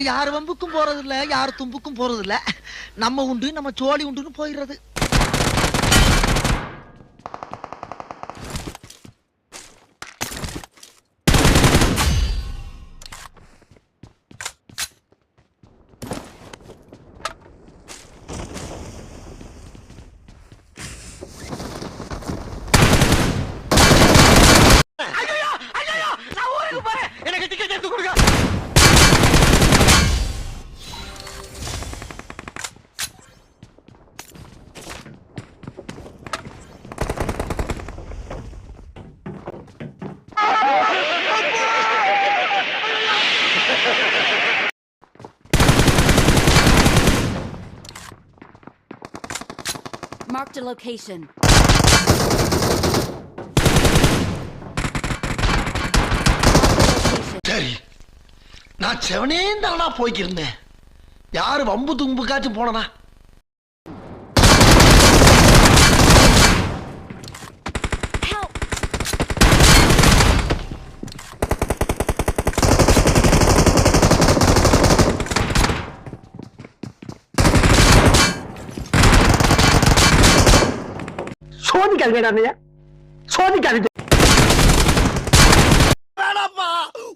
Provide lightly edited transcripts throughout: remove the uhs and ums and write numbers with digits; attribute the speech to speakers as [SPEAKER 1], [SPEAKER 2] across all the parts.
[SPEAKER 1] யார் வம்புக்கும் போறது இல்ல, யார் தும்புக்கும் போறது இல்ல. நம்ம உண்டு, நம்ம சோழி உண்டுன்னு போயிடுறது.
[SPEAKER 2] Marked a location.
[SPEAKER 1] சரி, நான் செவனே தானா போய்க்கிருந்தேன். யாரு வம்பு தும்புக்காச்சும் போனனா?
[SPEAKER 3] சோதிக்காதீங்க, சோதிக்காதீங்க.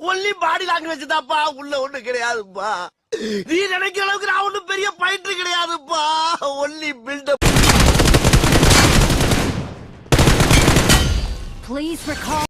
[SPEAKER 4] ஒன்லி பாடி லாங்குவேஜ் தான்ப்பா, உள்ள ஒண்ணு கிடையாதுப்பா. நீ நினைக்கிற அளவுக்கு நான் ஒண்ணும் பெரிய பயிற்று கிடையாதுப்பா. Only buildup.
[SPEAKER 2] Please recall.